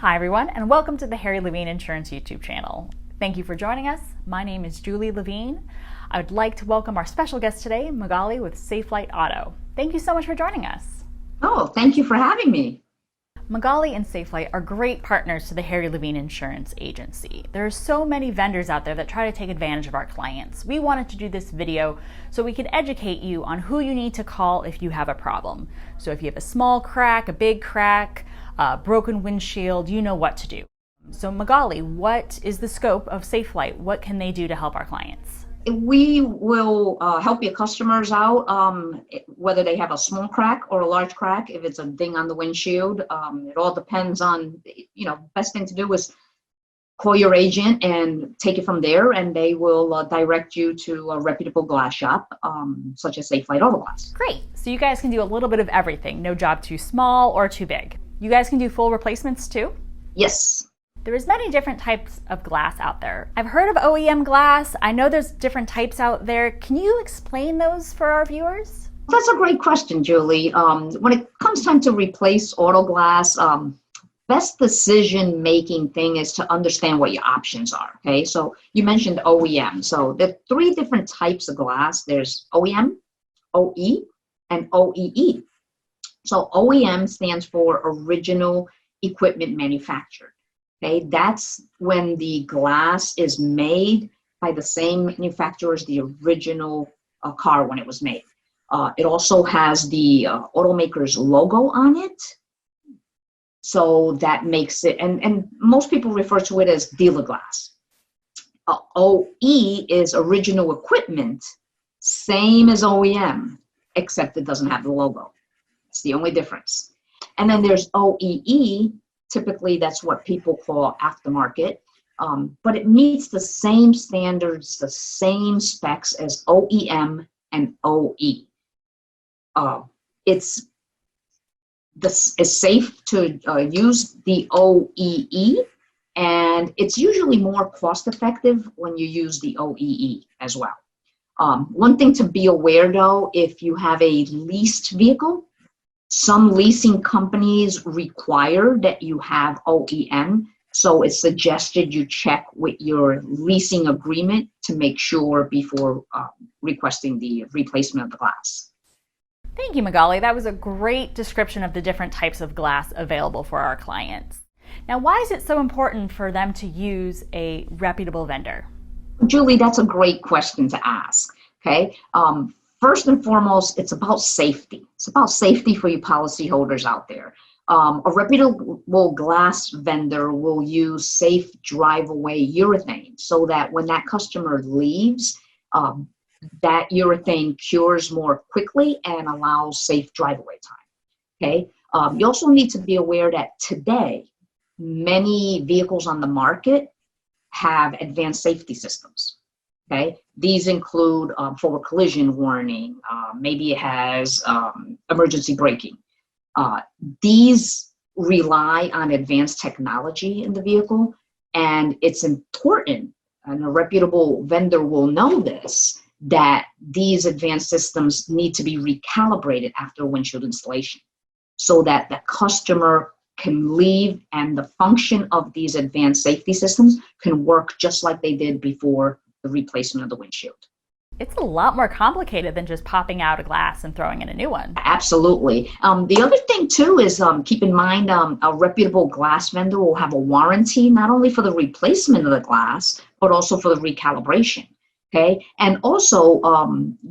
Hi everyone, and welcome to the Harry Levine Insurance YouTube channel. Thank you for joining us. My name is Julie Levine. I would like to welcome our special guest today, Magali with Safelite Auto. Thank you so much for joining us. Oh, thank you for having me. Magali and Safelite are great partners to the Harry Levine Insurance Agency. There are so many vendors out there that try to take advantage of our clients. We wanted to do this video so we could educate you on who you need to call if you have a problem. So if you have a small crack, a big crack, broken windshield, you know what to do. So Magali, what is the scope of Safelite? What can they do to help our clients? We will help your customers out, whether they have a small crack or a large crack, if it's a ding on the windshield. It all depends on, best thing to do is call your agent and take it from there, and they will direct you to a reputable glass shop, such as Safelite Auto Glass. Great. So you guys can do a little bit of everything. No job too small or too big. You guys can do full replacements too? Yes. There's many different types of glass out there. I've heard of OEM glass. I know there's different types out there. Can you explain those for our viewers? That's a great question, Julie. When it comes time to replace auto glass, best decision-making thing is to understand what your options are, okay? So you mentioned OEM. So there are three different types of glass. There's OEM, OE, and OEE. So OEM stands for Original Equipment Manufactured. Okay, that's when the glass is made by the same manufacturer as the original car when it was made. It also has the automaker's logo on it. So that makes it, and most people refer to it as dealer glass. OE is Original Equipment, same as OEM, except it doesn't have the logo. It's the only difference. And then there's OEE. Typically, that's what people call aftermarket, but it meets the same standards, the same specs as OEM and OE. It's safe to use the OEE, and it's usually more cost-effective when you use the OEE as well. One thing to be aware, though, if you have a leased vehicle, some leasing companies require that you have OEM, so it's suggested you check with your leasing agreement to make sure before requesting the replacement of the glass. Thank you, Magali. That was a great description of the different types of glass available for our clients. Now, why is it so important for them to use a reputable vendor? Julie, that's a great question to ask, okay? First and foremost, it's about safety. It's about safety for you policyholders out there. A reputable glass vendor will use safe drive-away urethane so that when that customer leaves, that urethane cures more quickly and allows safe drive-away time, okay? You also need to be aware that today, many vehicles on the market have advanced safety systems. Okay, these include forward collision warning, maybe it has emergency braking. These rely on advanced technology in the vehicle, and it's important, and a reputable vendor will know this, that these advanced systems need to be recalibrated after windshield installation so that the customer can leave and the function of these advanced safety systems can work just like they did before the replacement of the windshield. It's a lot more complicated than just popping out a glass and throwing in a new one. Absolutely. The other thing too is keep in mind a reputable glass vendor will have a warranty not only for the replacement of the glass, but also for the recalibration. Okay, and also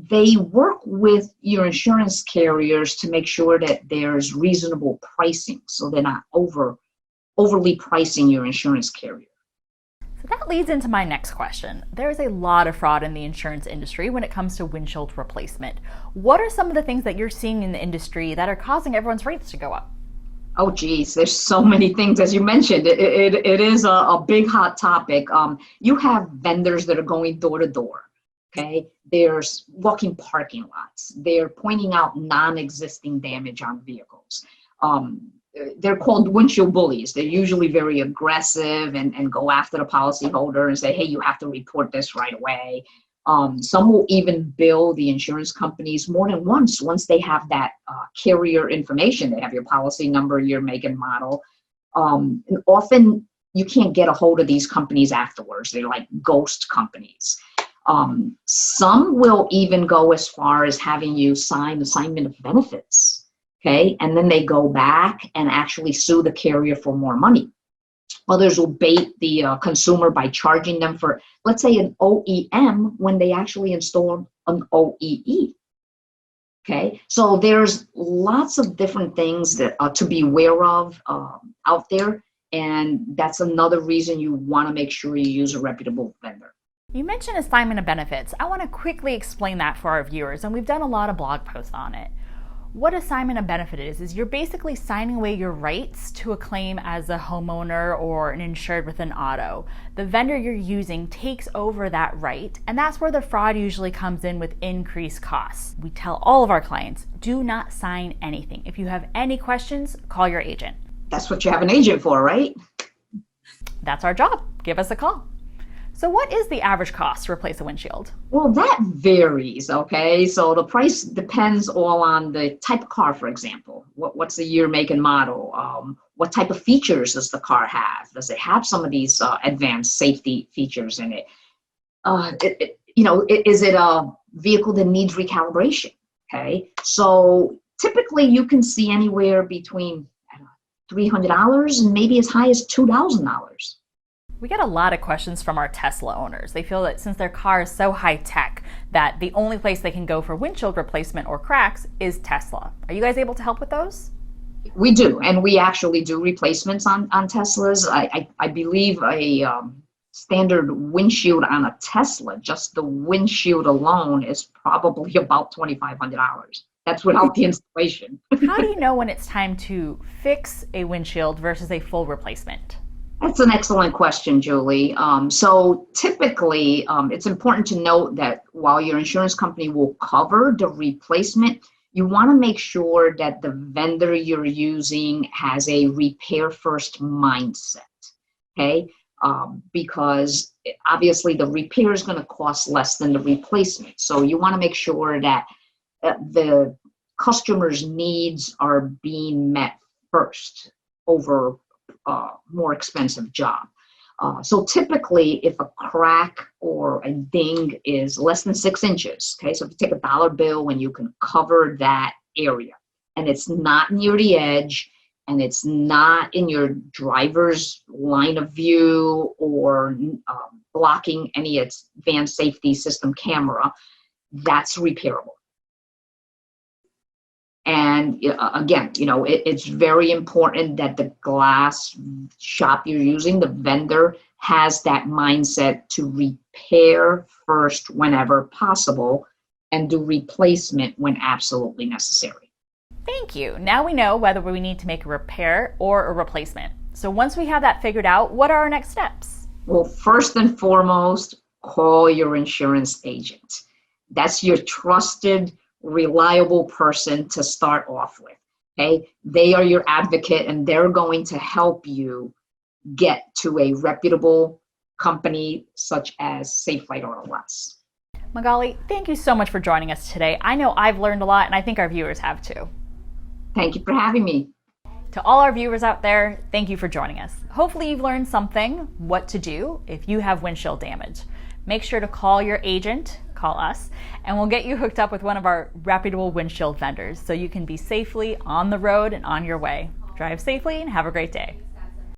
they work with your insurance carriers to make sure that there's reasonable pricing, so they're not overly pricing your insurance carrier. So that leads into my next question. There is a lot of fraud in the insurance industry when it comes to windshield replacement. What are some of the things that you're seeing in the industry that are causing everyone's rates to go up? Oh, geez, there's so many things. As you mentioned, it is a big hot topic. You have vendors that are going door to door, okay? There's walking parking lots. They're pointing out non-existing damage on vehicles. They're called windshield bullies. They're usually very aggressive and go after the policyholder and say, hey, you have to report this right away. Some will even bill the insurance companies more than once they have that carrier information. They have your policy number, your make and model. And often you can't get a hold of these companies afterwards. They're like ghost companies. Some will even go as far as having you sign assignment of benefits, okay? And then they go back and actually sue the carrier for more money. Others will bait the consumer by charging them for, let's say, an OEM when they actually installed an OEE. Okay, so there's lots of different things that to be aware of out there, and that's another reason you want to make sure you use a reputable vendor. You mentioned assignment of benefits. I want to quickly explain that for our viewers, and we've done a lot of blog posts on it. What assignment of benefit is you're basically signing away your rights to a claim as a homeowner or an insured with an auto. The vendor you're using takes over that right, and that's where the fraud usually comes in with increased costs. We tell all of our clients, do not sign anything. If you have any questions, call your agent. That's what you have an agent for, right? That's our job. Give us a call. So what is the average cost to replace a windshield? Well, that varies, okay? So the price depends all on the type of car, for example. What's the year, make, and model? What type of features does the car have? Does it have some of these advanced safety features in it? Is it a vehicle that needs recalibration, okay? So typically you can see anywhere between $300 and maybe as high as $2,000. We get a lot of questions from our Tesla owners. They feel that since their car is so high tech that the only place they can go for windshield replacement or cracks is Tesla. Are you guys able to help with those? We do, and we actually do replacements on Teslas. I believe a standard windshield on a Tesla, just the windshield alone, is probably about $2,500. That's without the installation. How do you know when it's time to fix a windshield versus a full replacement? That's an excellent question, Julie. So typically, it's important to note that while your insurance company will cover the replacement, you want to make sure that the vendor you're using has a repair first mindset, okay? Because obviously the repair is going to cost less than the replacement. So you want to make sure that the customer's needs are being met first over more expensive job. So typically, if a crack or a ding is less than 6 inches, okay, so if you take a dollar bill and you can cover that area, and it's not near the edge, and it's not in your driver's line of view or blocking any advanced safety system camera, that's repairable. And again, it's very important that the glass shop you're using, the vendor, has that mindset to repair first whenever possible and do replacement when absolutely necessary. Thank you. Now we know whether we need to make a repair or a replacement. So once we have that figured out, what are our next steps? Well, first and foremost, call your insurance agent. That's your trusted, reliable person to start off with, okay? They are your advocate, and they're going to help you get to a reputable company such as Safelite or less. Magali, thank you so much for joining us today. I know I've learned a lot, and I think our viewers have too. Thank you for having me. To all our viewers out there, thank you for joining us. Hopefully you've learned something, what to do if you have windshield damage. Make sure to call your agent, call us, and we'll get you hooked up with one of our reputable windshield vendors so you can be safely on the road and on your way. Drive safely and have a great day.